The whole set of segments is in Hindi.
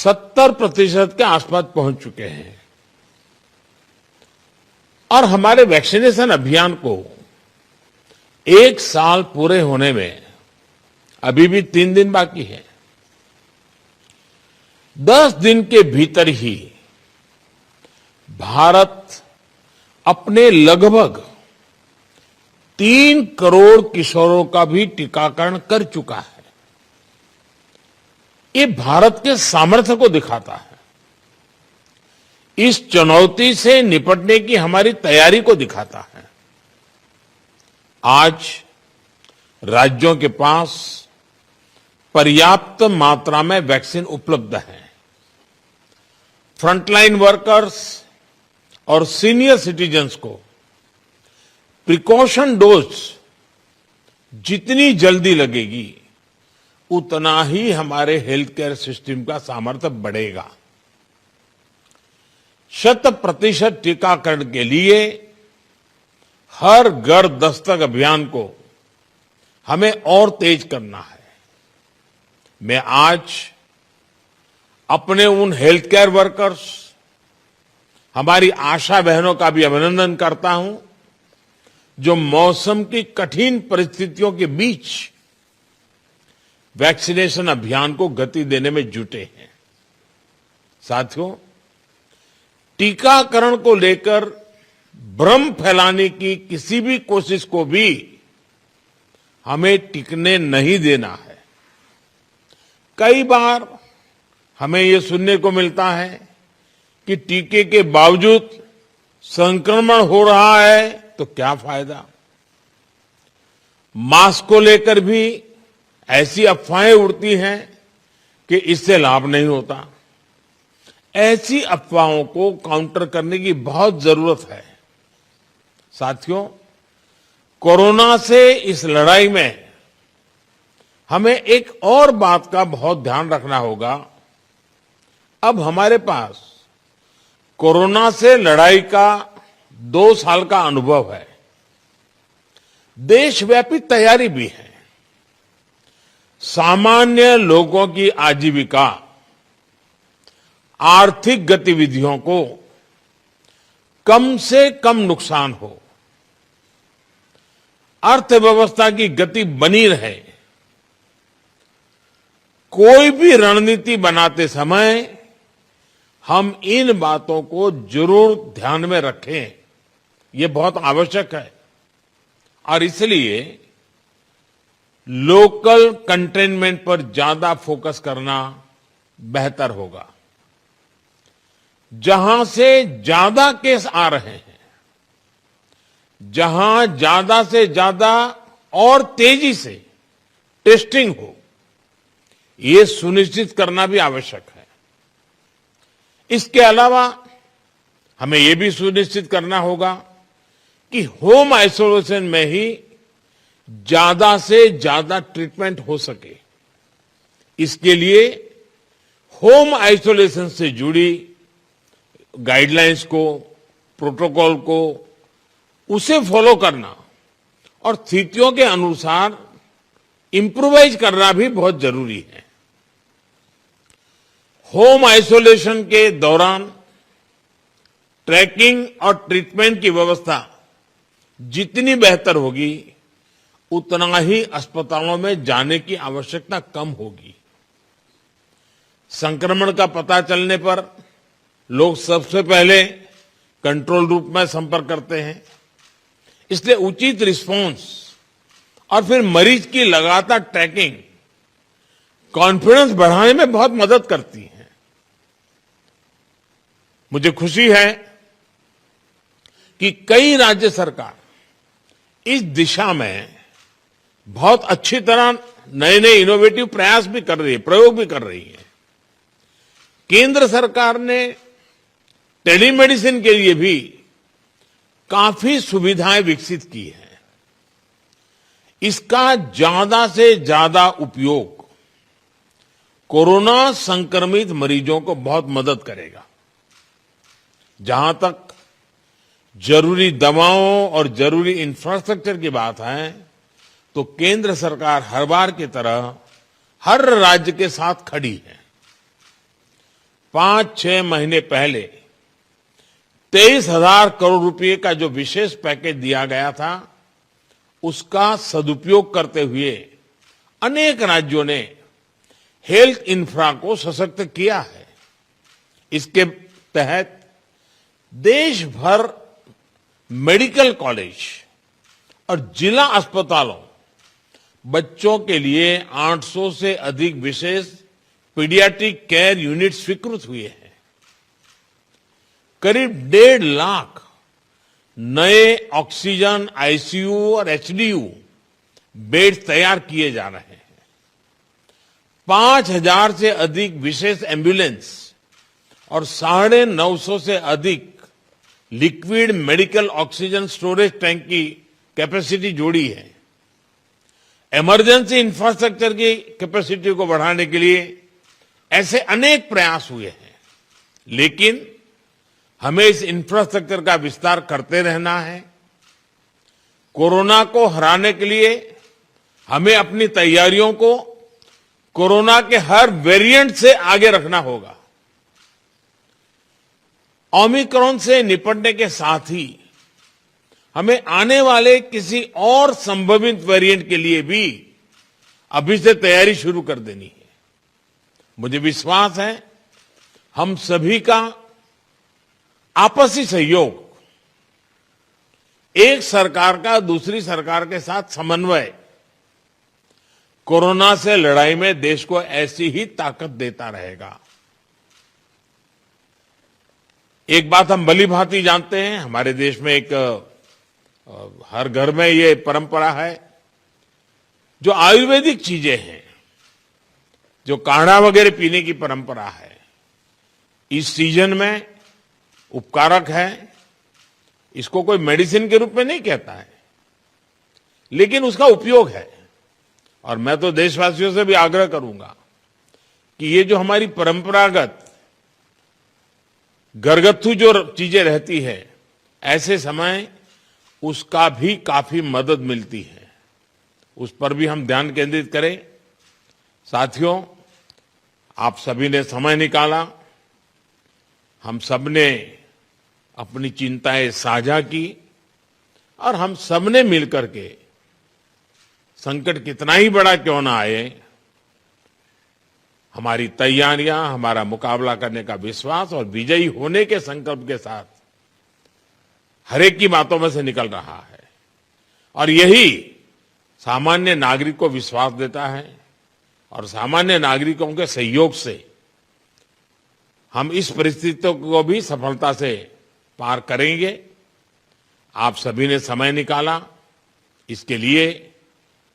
70% के आसपास पहुंच चुके हैं और हमारे वैक्सीनेशन अभियान को 1 साल पूरे होने में अभी भी 3 दिन बाकी है। 10 दिन के भीतर ही भारत अपने लगभग 3 करोड़ किशोरों का भी टीकाकरण कर चुका है। ये भारत के सामर्थ्य को दिखाता है, इस चुनौती से निपटने की हमारी तैयारी को दिखाता है। आज राज्यों के पास पर्याप्त मात्रा में वैक्सीन उपलब्ध है। फ्रंटलाइन वर्कर्स और सीनियर सिटीजन्स को प्रिकॉशन डोज जितनी जल्दी लगेगी उतना ही हमारे हेल्थ केयर सिस्टम का सामर्थ्य बढ़ेगा। 100% टीकाकरण के लिए हर घर दस्तक अभियान को हमें और तेज करना है। मैं आज अपने उन हेल्थ केयर वर्कर्स, हमारी आशा बहनों का भी अभिनंदन करता हूं जो मौसम की कठिन परिस्थितियों के बीच वैक्सीनेशन अभियान को गति देने में जुटे हैं। साथियों, टीकाकरण को लेकर भ्रम फैलाने की किसी भी कोशिश को भी हमें टिकने नहीं देना है। कई बार हमें यह सुनने को मिलता है कि टीके के बावजूद संक्रमण हो रहा है तो क्या फायदा। मास्क को लेकर भी ऐसी अफवाहें उड़ती हैं कि इससे लाभ नहीं होता। ऐसी अफवाहों को काउंटर करने की बहुत जरूरत है। साथियों, कोरोना से इस लड़ाई में हमें एक और बात का बहुत ध्यान रखना होगा। अब हमारे पास कोरोना से लड़ाई का 2 साल का अनुभव है। देशव्यापी तैयारी भी है। सामान्य लोगों की आजीविका, आर्थिक गतिविधियों को कम से कम नुकसान हो, अर्थव्यवस्था की गति बनी रहे, कोई भी रणनीति बनाते समय हम इन बातों को जरूर ध्यान में रखें। ये बहुत आवश्यक है और इसलिए लोकल कंटेनमेंट पर ज्यादा फोकस करना बेहतर होगा। जहां से ज्यादा केस आ रहे हैं, जहां ज्यादा से ज्यादा और तेजी से टेस्टिंग हो, ये सुनिश्चित करना भी आवश्यक है। इसके अलावा हमें यह भी सुनिश्चित करना होगा कि होम आइसोलेशन में ही ज्यादा से ज्यादा ट्रीटमेंट हो सके। इसके लिए होम आइसोलेशन से जुड़ी गाइडलाइंस को, प्रोटोकॉल को, उसे फॉलो करना और स्थितियों के अनुसार इंप्रूवाइज करना भी बहुत जरूरी है। होम आइसोलेशन के दौरान ट्रैकिंग और ट्रीटमेंट की व्यवस्था जितनी बेहतर होगी उतना ही अस्पतालों में जाने की आवश्यकता कम होगी। संक्रमण का पता चलने पर लोग सबसे पहले कंट्रोल रूम में संपर्क करते हैं। इसलिए उचित रिस्पांस और फिर मरीज की लगातार ट्रैकिंग कॉन्फिडेंस बढ़ाने में बहुत मदद करती है। मुझे खुशी है कि कई राज्य सरकार इस दिशा में बहुत अच्छी तरह नए नए इनोवेटिव प्रयास भी कर रही है, प्रयोग भी कर रही है। केंद्र सरकार ने टेलीमेडिसिन के लिए भी काफी सुविधाएं विकसित की हैं। इसका ज्यादा से ज्यादा उपयोग कोरोना संक्रमित मरीजों को बहुत मदद करेगा। जहां तक जरूरी दवाओं और जरूरी इंफ्रास्ट्रक्चर की बात है, तो केंद्र सरकार हर बार की तरह हर राज्य के साथ खड़ी है। 5-6 महीने पहले 23,000 करोड़ रुपए का जो विशेष पैकेज दिया गया था, उसका सदुपयोग करते हुए अनेक राज्यों ने हेल्थ इंफ्रा को सशक्त किया है। इसके तहत देश भर मेडिकल कॉलेज और जिला अस्पतालों बच्चों के लिए 800 से अधिक विशेष पीडियाट्रिक केयर यूनिट स्वीकृत हुए हैं। करीब 1.5 लाख नए ऑक्सीजन, आईसीयू और एचडीयू बेड तैयार किए जा रहे हैं। 5,000 से अधिक विशेष एम्बुलेंस और 950 से अधिक liquid medical oxygen storage tank की कैपेसिटी जोड़ी है। इमरजेंसी इंफ्रास्ट्रक्चर की कैपेसिटी को बढ़ाने के लिए ऐसे अनेक प्रयास हुए हैं, लेकिन हमें इस इंफ्रास्ट्रक्चर का विस्तार करते रहना है। कोरोना को हराने के लिए हमें अपनी तैयारियों को कोरोना के हर वेरिएंट से आगे रखना होगा। ओमिक्रॉन से निपटने के साथ ही हमें आने वाले किसी और संभावित वेरिएंट के लिए भी अभी से तैयारी शुरू कर देनी है। मुझे विश्वास है हम सभी का आपसी सहयोग, एक सरकार का दूसरी सरकार के साथ समन्वय कोरोना से लड़ाई में देश को ऐसी ही ताकत देता रहेगा। एक बात हम भली भांति जानते हैं, हमारे देश में एक हर घर में ये परंपरा है, जो आयुर्वेदिक चीजें हैं, जो काढ़ा वगैरह पीने की परंपरा है, इस सीजन में उपकारक है। इसको कोई मेडिसिन के रूप में नहीं कहता है, लेकिन उसका उपयोग है। और मैं तो देशवासियों से भी आग्रह करूंगा कि ये जो हमारी परंपरागत घरगथ्थू जो चीजें रहती है, ऐसे समय उसका भी काफी मदद मिलती है, उस पर भी हम ध्यान केंद्रित करें। साथियों, आप सभी ने समय निकाला, हम सबने अपनी चिंताएं साझा की और हम सबने मिलकर के संकट कितना ही बड़ा क्यों ना आए, हमारी तैयारियां, हमारा मुकाबला करने का विश्वास और विजयी होने के संकल्प के साथ हर एक की बातों में से निकल रहा है। और यही सामान्य नागरिक को विश्वास देता है और सामान्य नागरिकों के सहयोग से हम इस परिस्थितियों को भी सफलता से पार करेंगे। आप सभी ने समय निकाला, इसके लिए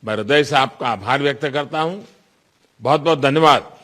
मैं हृदय से आपका आभार व्यक्त करता हूं। बहुत बहुत धन्यवाद।